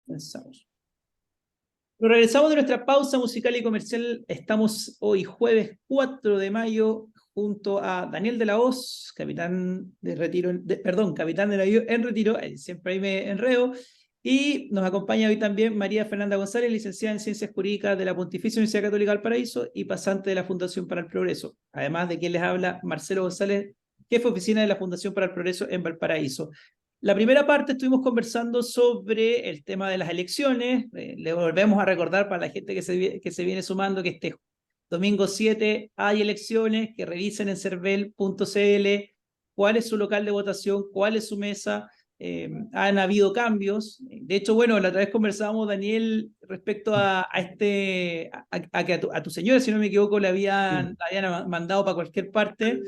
Comenzamos. Nos regresamos de nuestra pausa musical y comercial. Estamos hoy jueves 4 de mayo junto a Daniel de la Hoz, capitán de retiro, capitán de navío en retiro, siempre ahí me enredo, y nos acompaña hoy también María Fernanda González, licenciada en Ciencias Jurídicas de la Pontificia Universidad Católica del Paraíso y pasante de la Fundación para el Progreso. Además de quien les habla, Marcelo González, jefe de oficina de la Fundación para el Progreso en Valparaíso. La primera parte estuvimos conversando sobre el tema de las elecciones. Le volvemos a recordar para la gente que se viene sumando que este domingo 7 hay elecciones, que revisen en cervel.cl cuál es su local de votación, cuál es su mesa. Han habido cambios. De hecho, bueno, la otra vez conversábamos, Daniel, respecto que a tu señora, si no me equivoco, Sí. la habían mandado para cualquier parte.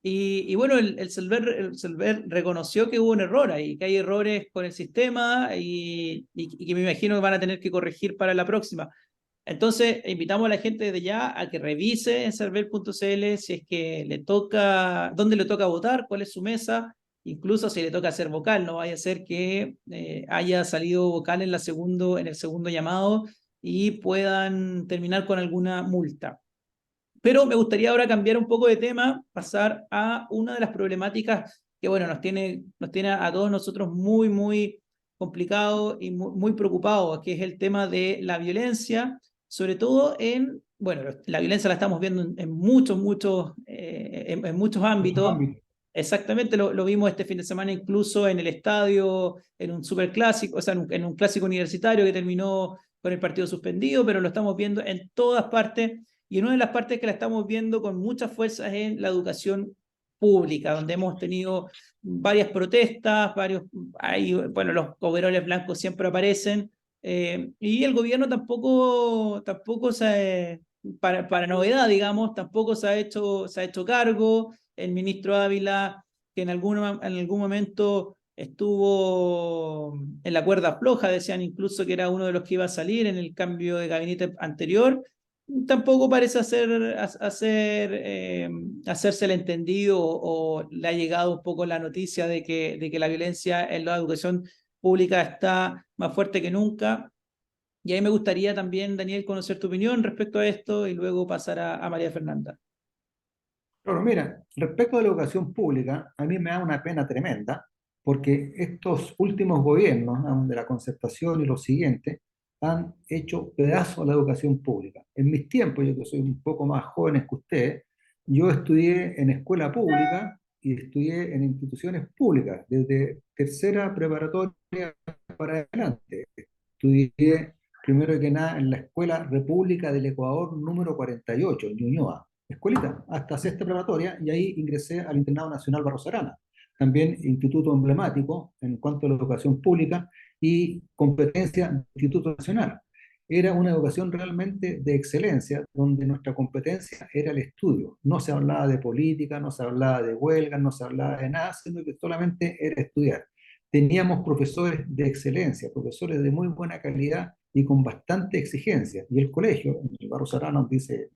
Y bueno, el Selver reconoció que hubo un error ahí, que hay errores con el sistema y que me imagino que van a tener que corregir para la próxima. Entonces, invitamos a la gente desde ya a que revise en server.cl si es que le toca, dónde le toca votar, cuál es su mesa, incluso si le toca hacer vocal, no vaya a ser que haya salido vocal en en el segundo llamado y puedan terminar con alguna multa. Pero me gustaría ahora cambiar un poco de tema, pasar a una de las problemáticas que, bueno, nos tiene a todos nosotros muy complicados y muy preocupados, que es el tema de la violencia, sobre todo bueno, la violencia la estamos viendo en en muchos Muchos ámbitos. ámbitos. Exactamente, lo vimos este fin de semana incluso en el estadio, en un superclásico, o sea, en un clásico universitario que terminó con el partido suspendido, pero lo estamos viendo en todas partes y una de las partes que la estamos viendo con mucha fuerza es en la educación pública, donde hemos tenido varias protestas, bueno, los overoles blancos siempre aparecen, y el gobierno tampoco para novedad, digamos, tampoco se ha hecho cargo. El ministro Ávila, que en algún momento estuvo en la cuerda floja, decían incluso que era uno de los que iba a salir en el cambio de gabinete anterior, tampoco parece hacerse el entendido o le ha llegado un poco la noticia de que la violencia en la educación pública está más fuerte que nunca. Y ahí me gustaría también, Daniel, conocer tu opinión respecto a esto y luego pasar a María Fernanda. Claro, mira, respecto a la educación pública, a mí me da una pena tremenda, porque estos últimos gobiernos, de la Concertación y los siguientes, han hecho pedazo a la educación pública. En mis tiempos, yo que soy un poco más joven que ustedes, yo estudié en escuela pública y estudié en instituciones públicas, desde tercera preparatoria para adelante. Estudié primero que nada en la Escuela República del Ecuador número 48, en Ñuñoa, escuelita, hasta sexta preparatoria, y ahí ingresé al Internado Nacional Barros Arana, también instituto emblemático en cuanto a la educación pública y competencia del Instituto Nacional. Era una educación realmente de excelencia, donde nuestra competencia era el estudio. No se hablaba de política, no se hablaba de huelgas, no se hablaba de nada, sino que solamente era estudiar. Teníamos profesores de excelencia, profesores de muy buena calidad y con bastante exigencia. Y el colegio, el Barros Arana dice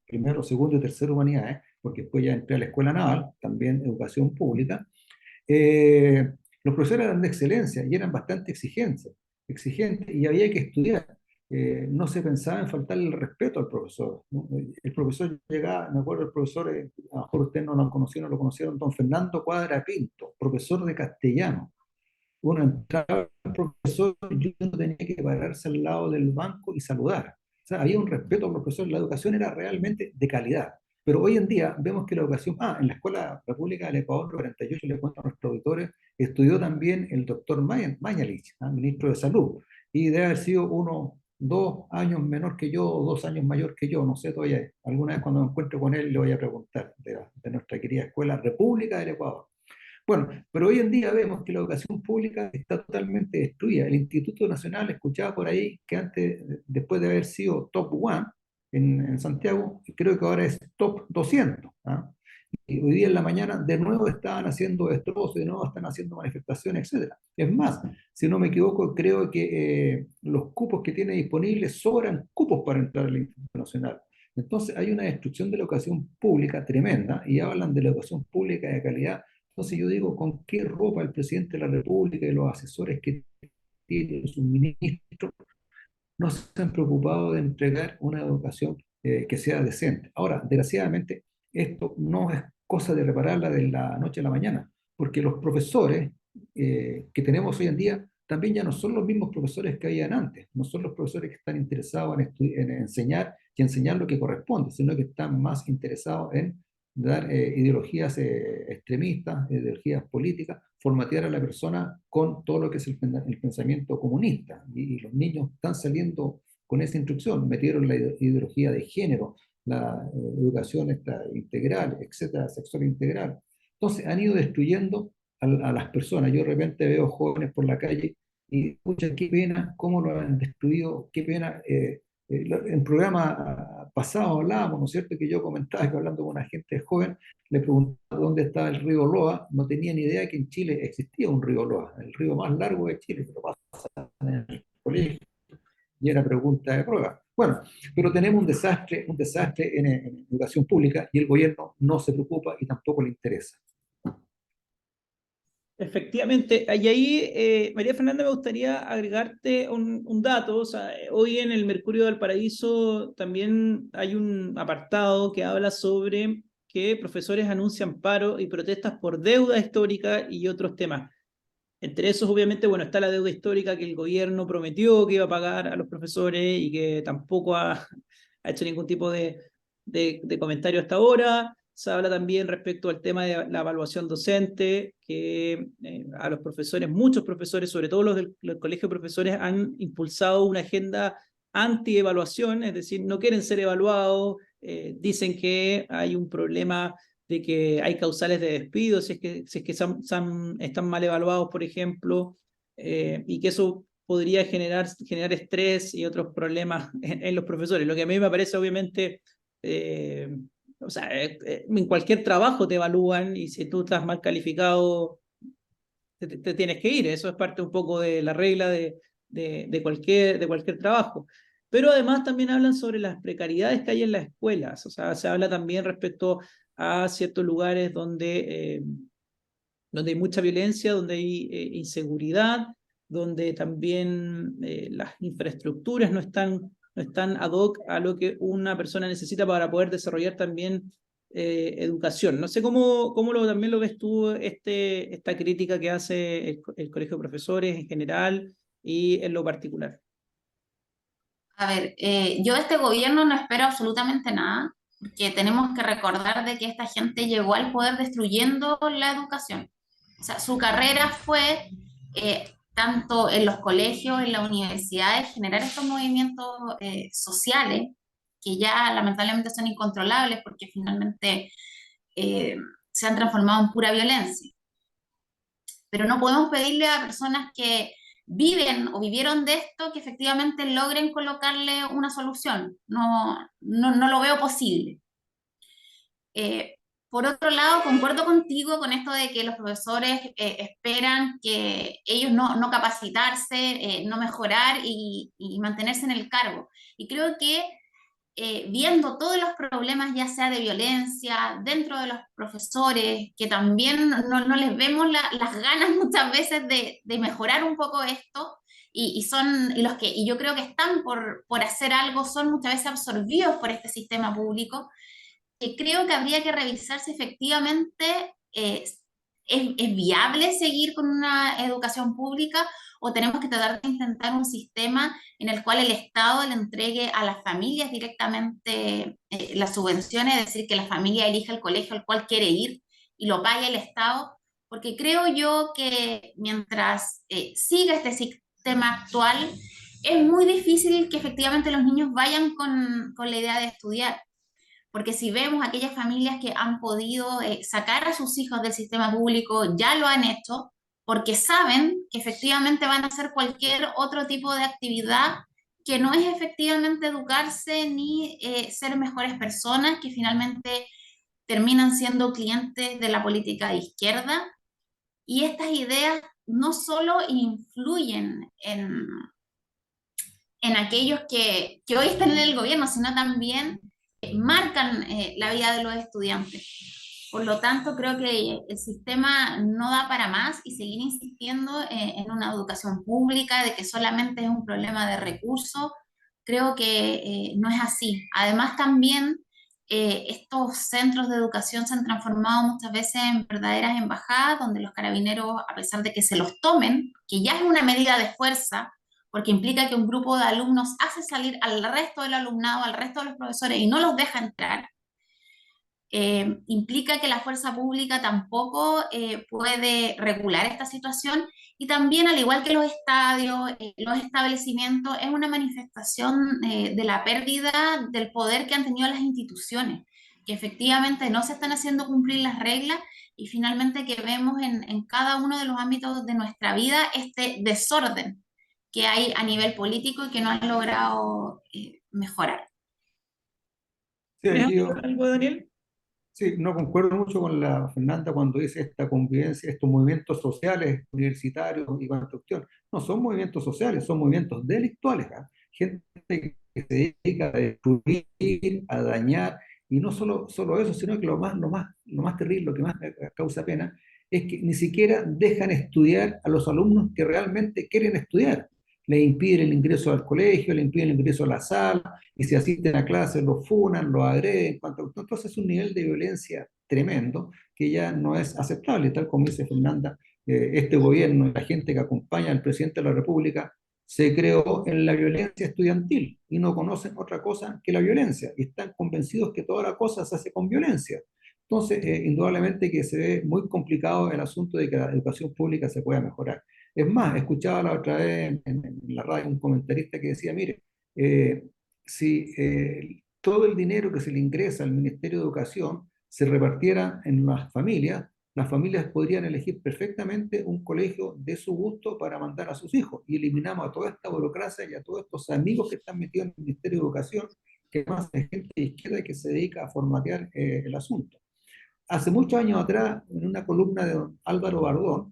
primero, segundo y tercero humanidades, porque después ya entré a la escuela naval, también educación pública. Los profesores eran de excelencia y eran bastante exigentes y había que estudiar. No se pensaba en faltarle el respeto al profesor, ¿no? El profesor llegaba, me acuerdo el profesor, a lo mejor ustedes no lo conocieron, don Fernando Cuadra Pinto, profesor de castellano. Uno entraba al profesor y uno tenía que pararse al lado del banco y saludar. O sea, había un respeto al profesor, la educación era realmente de calidad. Pero hoy en día vemos que la educación, en la Escuela República del Ecuador 48, le cuento a nuestros auditores, estudió también el doctor Mañalich, ministro de Salud, y debe haber sido uno, 2 años menor que yo, 2 años mayor que yo, no sé todavía. Alguna vez cuando me encuentre con él le voy a preguntar de nuestra querida Escuela República del Ecuador. Bueno, pero hoy en día vemos que la educación pública está totalmente destruida. El Instituto Nacional, escuchaba por ahí que antes, después de haber sido top one en Santiago, creo que ahora es top 200. ¿Ah? Y hoy día en la mañana de nuevo estaban haciendo destrozos, de nuevo están haciendo manifestaciones, etcétera. Es más, si no me equivoco, creo que los cupos que tiene disponibles sobran cupos para entrar al Instituto Nacional. Entonces hay una destrucción de la educación pública tremenda y hablan de la educación pública de calidad. Entonces yo digo, ¿con qué ropa el presidente de la República y los asesores que Castillo y sus ministros no se han preocupado de entregar una educación que sea decente. Ahora, desgraciadamente, esto no es cosa de repararla de la noche a la mañana, porque los profesores que tenemos hoy en día también ya no son los mismos profesores que habían antes, no son los profesores que están interesados en enseñar y enseñar lo que corresponde, sino que están más interesados en dar ideologías extremistas, ideologías políticas, formatear a la persona con todo lo que es el pensamiento comunista. Y los niños están saliendo con esa instrucción, metieron la ideología de género, la educación esta, integral, etcétera, sexual integral. Entonces han ido destruyendo a las personas. Yo de repente veo jóvenes por la calle y, pucha, qué pena, cómo lo han destruido, qué pena. En programa pasado hablábamos, ¿no es cierto?, que yo comentaba que hablando con una gente joven, le preguntaba dónde estaba el río Loa, no tenía ni idea que en Chile existía un río Loa, el río más largo de Chile, que lo pasan en el colegio, y era pregunta de prueba. Bueno, pero tenemos un desastre en educación pública y el gobierno no se preocupa y tampoco le interesa. Efectivamente, y ahí, María Fernanda, me gustaría agregarte un dato. O sea, hoy en el Mercurio del Paraíso también hay un apartado que habla sobre que profesores anuncian paro y protestas por deuda histórica y otros temas. Entre esos, obviamente, bueno, está la deuda histórica que el gobierno prometió que iba a pagar a los profesores y que tampoco ha hecho ningún tipo de comentario hasta ahora. Se habla también respecto al tema de la evaluación docente, que a los profesores, muchos profesores, sobre todo los del colegio de profesores, han impulsado una agenda anti-evaluación, es decir, no quieren ser evaluados, dicen que hay un problema de que hay causales de despido si es que están mal evaluados, por ejemplo, y que eso podría generar estrés y otros problemas en los profesores. Lo que a mí me parece, obviamente, eh, o sea, en cualquier trabajo te evalúan y si tú estás mal calificado, te tienes que ir. Eso es parte un poco de la regla de cualquier trabajo. Pero además también hablan sobre las precariedades que hay en las escuelas. O sea, se habla también respecto a ciertos lugares donde hay mucha violencia, donde hay inseguridad, donde también las infraestructuras no están ad hoc a lo que una persona necesita para poder desarrollar también educación. No sé cómo también lo ves tú, esta crítica que hace el Colegio de Profesores en general y en lo particular. A ver, yo de este gobierno no espero absolutamente nada, porque tenemos que recordar de que esta gente llegó al poder destruyendo la educación. O sea, su carrera fue, tanto en los colegios, en las universidades, generar estos movimientos sociales que ya lamentablemente son incontrolables porque finalmente eh, se han transformado en pura violencia. Pero no podemos pedirle a personas que viven o vivieron de esto que efectivamente logren colocarle una solución. No lo veo posible. Eh, por otro lado, concuerdo contigo con esto de que los profesores esperan que ellos no capacitarse, no mejorar y mantenerse en el cargo. Y creo que viendo todos los problemas, ya sea de violencia, dentro de los profesores, que también no les vemos las ganas muchas veces de mejorar un poco esto, y yo creo que están por hacer algo, son muchas veces absorbidos por este sistema público, que creo que habría que revisar si efectivamente es viable seguir con una educación pública o tenemos que tratar de intentar un sistema en el cual el Estado le entregue a las familias directamente las subvenciones, es decir, que la familia elija el colegio al cual quiere ir y lo pague el Estado, porque creo yo que mientras siga este sistema actual, es muy difícil que efectivamente los niños vayan con la idea de estudiar. Porque si vemos aquellas familias que han podido sacar a sus hijos del sistema público, ya lo han hecho, porque saben que efectivamente van a hacer cualquier otro tipo de actividad que no es efectivamente educarse ni ser mejores personas, que finalmente terminan siendo clientes de la política de izquierda. Y estas ideas no solo influyen en aquellos que hoy están en el gobierno, sino también marcan la vida de los estudiantes. Por lo tanto, creo que el sistema no da para más y seguir insistiendo en una educación pública, de que solamente es un problema de recursos, creo que no es así. Además, también estos centros de educación se han transformado muchas veces en verdaderas embajadas, donde los carabineros, a pesar de que se los tomen, que ya es una medida de fuerza, porque implica que un grupo de alumnos hace salir al resto del alumnado, al resto de los profesores y no los deja entrar, implica que la fuerza pública tampoco puede regular esta situación y también, al igual que los estadios, los establecimientos, es una manifestación de la pérdida del poder que han tenido las instituciones, que efectivamente no se están haciendo cumplir las reglas y finalmente que vemos en cada uno de los ámbitos de nuestra vida este desorden que hay a nivel político y que no han logrado mejorar. Sí, ¿Tienes aquí yo, algo, Daniel? sí, no concuerdo mucho con la Fernanda cuando dice esta convivencia, estos movimientos sociales universitarios y construcción. No son movimientos sociales, son movimientos delictuales, ¿ah? Gente que se dedica a destruir, a dañar, y no solo eso, sino que lo más terrible, lo que más me causa pena, es que ni siquiera dejan estudiar a los alumnos que realmente quieren estudiar. Le impiden el ingreso al colegio, le impiden el ingreso a la sala, y si asisten a clases los funan, los agreden, entonces es un nivel de violencia tremendo que ya no es aceptable, tal como dice Fernanda, este gobierno y la gente que acompaña al presidente de la República se creó en la violencia estudiantil y no conocen otra cosa que la violencia y están convencidos que toda la cosa se hace con violencia. Entonces, indudablemente que se ve muy complicado el asunto de que la educación pública se pueda mejorar. Es más, escuchaba la otra vez en la radio un comentarista que decía, mire, eh, si todo el dinero que se le ingresa al Ministerio de Educación se repartiera en las familias podrían elegir perfectamente un colegio de su gusto para mandar a sus hijos y eliminamos a toda esta burocracia y a todos estos amigos que están metidos en el Ministerio de Educación, que más es gente de izquierda que se dedica a formatear el asunto. Hace muchos años atrás, en una columna de don Álvaro Bardón,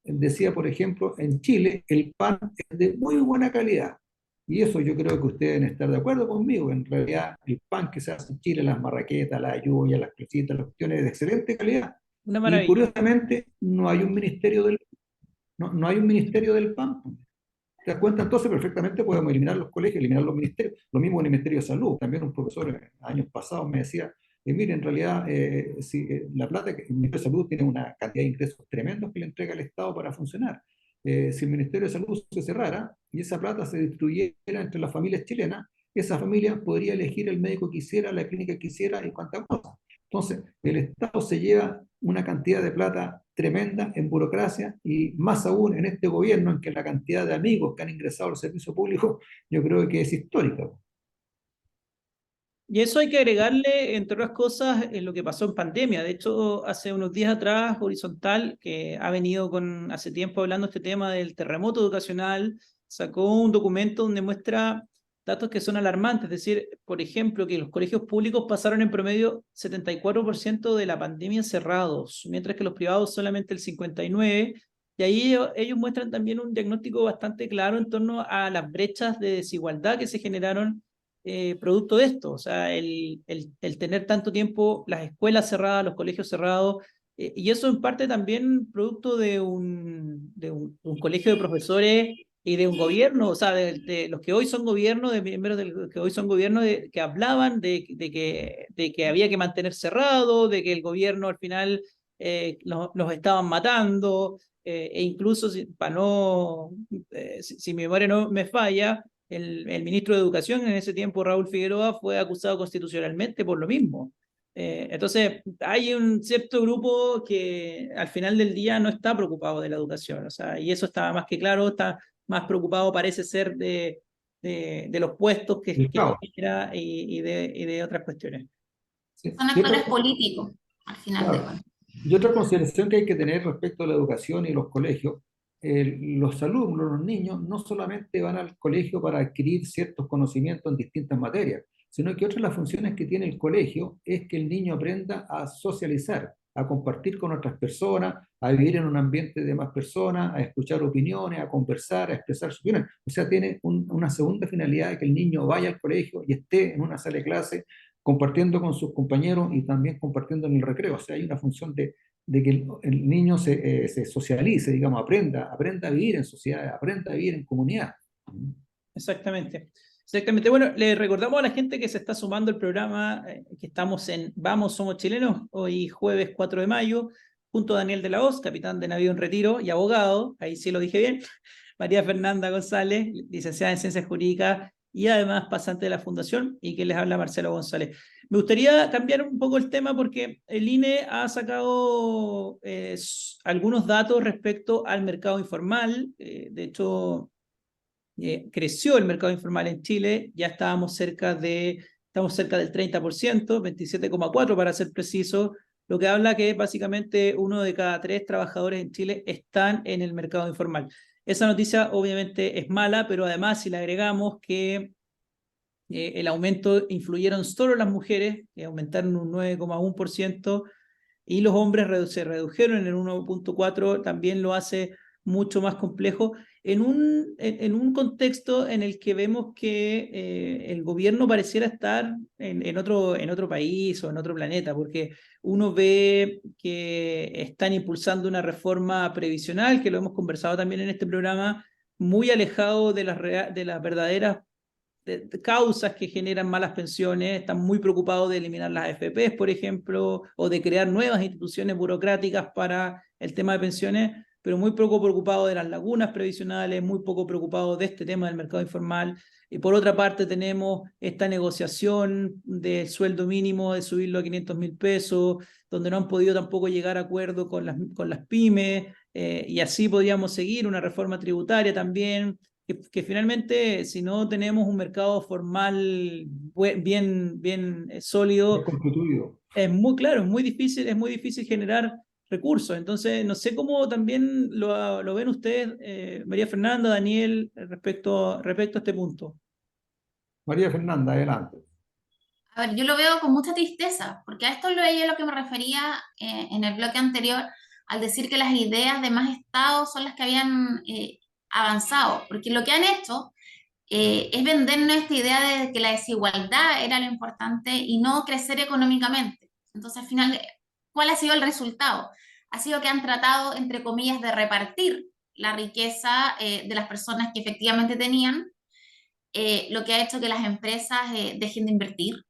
él decía, por ejemplo, en Chile el pan es de muy buena calidad. Y eso yo creo que ustedes deben estar de acuerdo conmigo. En realidad, el pan que se hace en Chile, las marraquetas, las ayuyas, las crecitas, las cuestiones de excelente calidad. Una Y maravilla. curiosamente, no hay un ministerio del pan. ¿Te das cuenta? Entonces, perfectamente podemos eliminar los colegios, eliminar los ministerios. Lo mismo en el Ministerio de Salud. También un profesor años pasados me decía, mire, en realidad, si, la plata, el Ministerio de Salud tiene una cantidad de ingresos tremendos que le entrega el Estado para funcionar. Si el Ministerio de Salud se cerrara y esa plata se distribuyera entre las familias chilenas, esa familia podría elegir el médico que quisiera, la clínica que quisiera y cuantas cosas. Entonces, el Estado se lleva una cantidad de plata tremenda en burocracia y más aún en este gobierno en que la cantidad de amigos que han ingresado al servicio público yo creo que es histórica. Y eso hay que agregarle, entre otras cosas, en lo que pasó en pandemia. De hecho, hace unos días atrás, Horizontal, que ha venido con hace tiempo hablando este tema del terremoto educacional, sacó un documento donde muestra datos que son alarmantes. Es decir, por ejemplo, que los colegios públicos pasaron en promedio 74% de la pandemia cerrados, mientras que los privados solamente el 59%. Y ahí ellos muestran también un diagnóstico bastante claro en torno a las brechas de desigualdad que se generaron producto de esto, o sea, el tener tanto tiempo las escuelas cerradas, los colegios cerrados, y eso en parte también producto de un colegio de profesores y de un gobierno, o sea, de los que hoy son gobierno, de miembros de los que hoy son gobierno, que hablaban de que había que mantener cerrado, de que el gobierno al final los estaban matando, e incluso, para no, si mi memoria no me falla, el ministro de Educación en ese tiempo, Raúl Figueroa, fue acusado constitucionalmente por lo mismo. Entonces, hay un cierto grupo que al final del día no está preocupado de la educación, o sea, y eso está más que claro, está más preocupado parece ser de los puestos El que caos. genera y de otras cuestiones. ¿Sí? Son Y otra, actores políticos, al final de claro, cuentas. y otra consideración que hay que tener respecto a la educación y los colegios, los alumnos, los niños, no solamente van al colegio para adquirir ciertos conocimientos en distintas materias, sino que otra de las funciones que tiene el colegio es que el niño aprenda a socializar, a compartir con otras personas, a vivir en un ambiente de más personas, a escuchar opiniones, a conversar, a expresar su opinión. O sea, tiene una segunda finalidad de que el niño vaya al colegio y esté en una sala de clase compartiendo con sus compañeros y también compartiendo en el recreo. O sea, hay una función de que el niño se socialice, digamos, aprenda a vivir en sociedad, aprenda a vivir en comunidad. Exactamente. Exactamente. Bueno, le recordamos a la gente que se está sumando al programa, que estamos en Vamos, Somos Chilenos, hoy jueves 4 de mayo, junto a Daniel de la Hoz, capitán de navío en retiro y abogado, ahí sí lo dije bien, María Fernanda González, licenciada en Ciencias Jurídicas y además pasante de la Fundación, y que les habla Marcelo González. Me gustaría cambiar un poco el tema porque el INE ha sacado algunos datos respecto al mercado informal. De hecho, creció el mercado informal en Chile, ya estamos cerca del 30%, 27,4% para ser preciso, lo que habla que básicamente 1 de cada 3 trabajadores en Chile están en el mercado informal. Esa noticia obviamente es mala, pero además si le agregamos que el aumento influyeron solo las mujeres, que aumentaron un 9,1%, y los hombres se redujeron en el 1,4%, también lo hace mucho más complejo en un contexto en el que vemos que el gobierno pareciera estar en otro país o en otro planeta, porque uno ve que están impulsando una reforma previsional, que lo hemos conversado también en este programa, muy alejado de las verdaderas de causas que generan malas pensiones, están muy preocupados de eliminar las AFPs, por ejemplo, o de crear nuevas instituciones burocráticas para el tema de pensiones, pero muy poco preocupados de las lagunas previsionales, muy poco preocupados de este tema del mercado informal. Y por otra parte tenemos esta negociación del sueldo mínimo, de subirlo a 500.000 pesos, donde no han podido tampoco llegar a acuerdo con las pymes, y así podríamos seguir una reforma tributaria también, que finalmente, si no tenemos un mercado formal bien Es sólido, constituido. es muy claro, es muy difícil generar recursos. Entonces, no sé cómo también lo ven ustedes, María Fernanda, Daniel, respecto a este punto. María Fernanda, adelante. A ver, yo lo veo con mucha tristeza, porque a esto es lo que me refería en el bloque anterior, al decir que las ideas de más Estado son las que habían avanzado, porque lo que han hecho es vendernos esta idea de que la desigualdad era lo importante y no crecer económicamente. Entonces, al final, ¿cuál ha sido el resultado? Ha sido que han tratado, entre comillas, de repartir la riqueza de las personas que efectivamente tenían, lo que ha hecho que las empresas dejen de invertir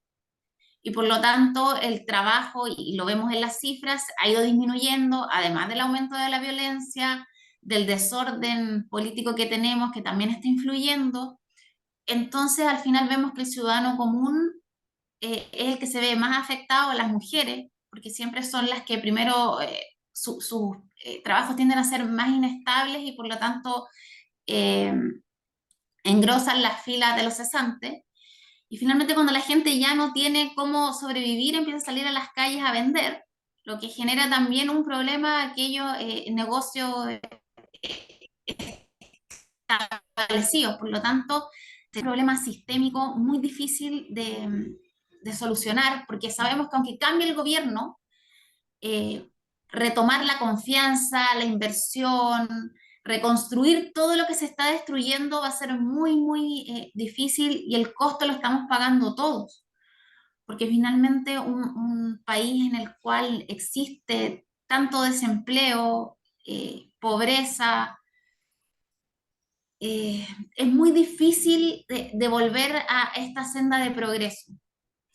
y por lo tanto el trabajo, y lo vemos en las cifras, ha ido disminuyendo, además del aumento de la violencia, del desorden político que tenemos, que también está influyendo. Entonces al final vemos que el ciudadano común es el que se ve más afectado, las mujeres, porque siempre son las que primero sus trabajos tienden a ser más inestables y por lo tanto eh, engrosan las filas de los cesantes. Y finalmente cuando la gente ya no tiene cómo sobrevivir, empieza a salir a las calles a vender, lo que genera también un problema a aquellos negocios establecidos. Por lo tanto, es un problema sistémico muy difícil de solucionar, porque sabemos que aunque cambie el gobierno, eh, retomar la confianza, la inversión, reconstruir todo lo que se está destruyendo va a ser muy, muy difícil y el costo lo estamos pagando todos. Porque finalmente un país en el cual existe tanto desempleo, pobreza, es muy difícil de volver a esta senda de progreso.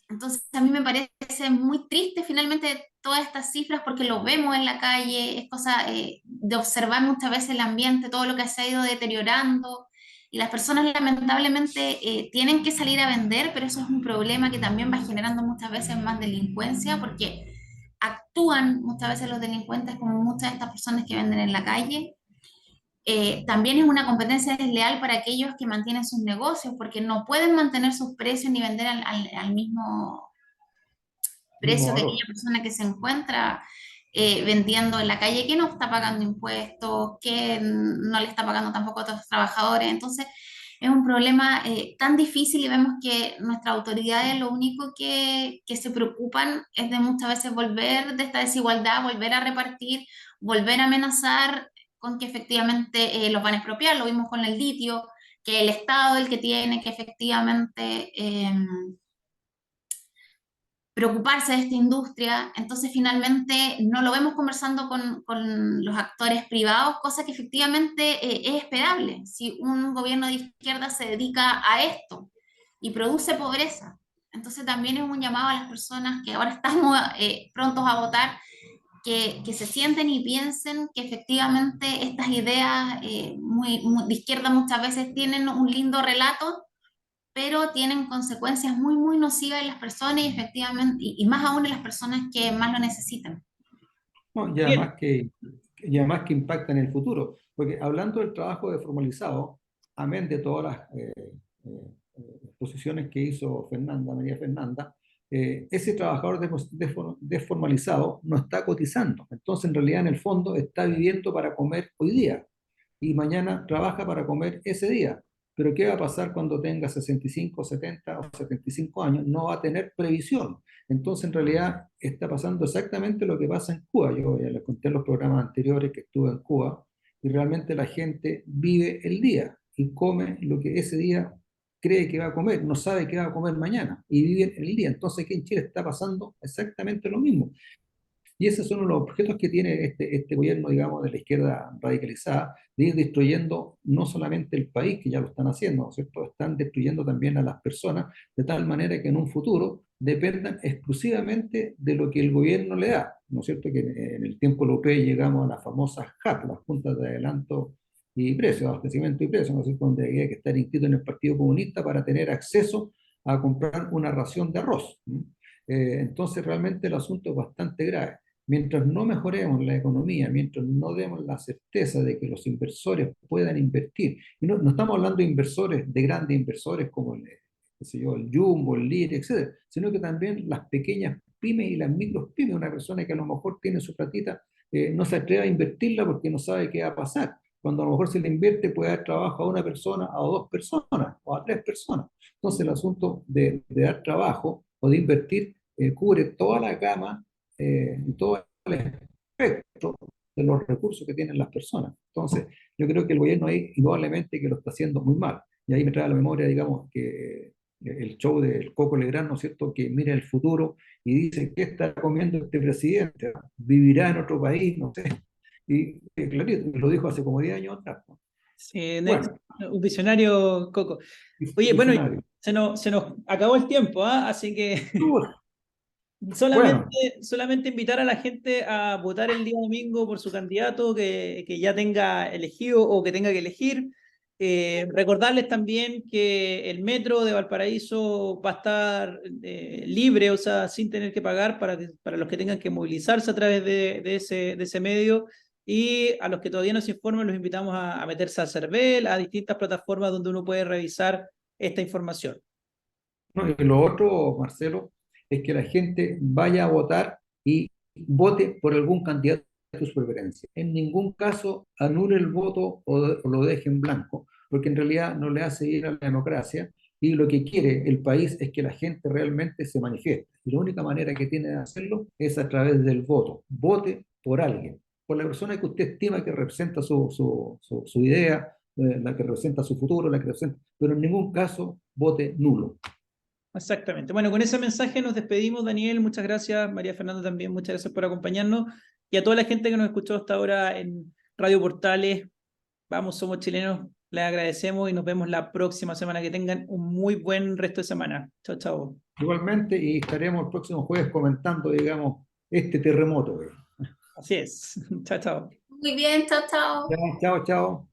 Entonces a mí me parece muy triste finalmente todas estas cifras porque lo vemos en la calle, es cosa de observar muchas veces el ambiente, todo lo que se ha ido deteriorando y las personas lamentablemente tienen que salir a vender, pero eso es un problema que también va generando muchas veces más delincuencia porque actúan muchas veces los delincuentes como muchas de estas personas que venden en la calle. También es una competencia desleal para aquellos que mantienen sus negocios porque no pueden mantener sus precios ni vender al mismo Mismo precio que valor. aquella persona que se encuentra vendiendo en la calle, que no está pagando impuestos, que no le está pagando tampoco a otros trabajadores. Entonces, es un problema tan difícil y vemos que nuestras autoridades lo único que se preocupan es de muchas veces volver de esta desigualdad, volver a repartir, volver a amenazar con que efectivamente los van a expropiar. Lo vimos con el litio, que el Estado es el que tiene que efectivamente preocuparse de esta industria, entonces finalmente no lo vemos conversando con los actores privados, cosa que efectivamente es esperable. Si un gobierno de izquierda se dedica a esto y produce pobreza, entonces también es un llamado a las personas que ahora estamos prontos a votar, que se sienten y piensen que efectivamente estas ideas de izquierda muchas veces tienen un lindo relato, pero tienen consecuencias muy, muy nocivas en las personas y efectivamente, y más aún en las personas que más lo necesitan. No, Bien, y además que impacta en el futuro. Porque hablando del trabajo desformalizado, amén de todas las exposiciones que hizo María Fernanda, ese trabajador desformalizado no está cotizando. Entonces, en realidad, en el fondo, está viviendo para comer hoy día y mañana trabaja para comer ese día. Pero ¿qué va a pasar cuando tenga 65, 70 o 75 años? No va a tener previsión. Entonces, en realidad, está pasando exactamente lo que pasa en Cuba. Yo ya les conté en los programas anteriores que estuve en Cuba y realmente la gente vive el día y come lo que ese día cree que va a comer, no sabe qué va a comer mañana y vive el día. Entonces, aquí en Chile está pasando exactamente lo mismo. Y esos son los objetos que tiene este gobierno, digamos, de la izquierda radicalizada, de ir destruyendo no solamente el país, que ya lo están haciendo, ¿no es cierto? Están destruyendo también a las personas, de tal manera que en un futuro dependan exclusivamente de lo que el gobierno le da, ¿no es cierto? Que en el tiempo europeo llegamos a las famosas JAP, las juntas de adelanto y precio, abastecimiento y precio, ¿no es cierto? Donde había que estar inscrito en el Partido Comunista para tener acceso a comprar una ración de arroz. Entonces realmente el asunto es bastante grave. Mientras no mejoremos la economía, mientras no demos la certeza de que los inversores puedan invertir, y no estamos hablando de inversores, de grandes inversores como qué sé yo, el Jumbo, el Lear, etcétera, sino que también las pequeñas pymes y las micro pymes, una persona que a lo mejor tiene su platita, no se atreve a invertirla porque no sabe qué va a pasar. Cuando a lo mejor se le invierte puede dar trabajo a una persona, a dos personas o a tres personas. Entonces el asunto de dar trabajo o de invertir cubre toda la gama todo el espectro de los recursos que tienen las personas. Entonces, yo creo que el gobierno ahí, indudablemente, que lo está haciendo muy mal. Y ahí me trae a la memoria, digamos, que el show del Coco Legrand, ¿no es cierto?, que mira el futuro y dice, ¿qué está comiendo este presidente? ¿Vivirá en otro país? No sé. Y clarito, lo dijo hace como 10 años atrás, ¿no? sí, Bueno, un visionario, Coco. Oye, bueno, visionario. se nos acabó el tiempo, ¿ah? Así que Bueno, solamente invitar a la gente a votar el día domingo por su candidato que ya tenga elegido o que tenga que elegir. Recordarles también que el metro de Valparaíso va a estar libre, o sea, sin tener que pagar para los que tengan que movilizarse a través de ese medio. Y a los que todavía no se informen, los invitamos a meterse a CERVEL, a distintas plataformas donde uno puede revisar esta información. no, y lo otro, Marcelo, es que la gente vaya a votar y vote por algún candidato de su preferencia. En ningún caso anule el voto o lo deje en blanco, porque en realidad no le hace ir a la democracia y lo que quiere el país es que la gente realmente se manifieste. Y la única manera que tiene de hacerlo es a través del voto. Vote por alguien, por la persona que usted estima que representa su idea, la que representa su futuro, la que representa, pero en ningún caso vote nulo. Exactamente. Bueno, con ese mensaje nos despedimos, Daniel. Muchas gracias. María Fernanda también, muchas gracias por acompañarnos. Y a toda la gente que nos escuchó hasta ahora en Radio Portales, vamos, somos chilenos, les agradecemos y nos vemos la próxima semana. Que tengan un muy buen resto de semana. Chao, chao. Igualmente, y estaremos el próximo jueves comentando, digamos, este terremoto. Así es. Chao, chao. Muy bien, chao, chao. Chao, chao, chao.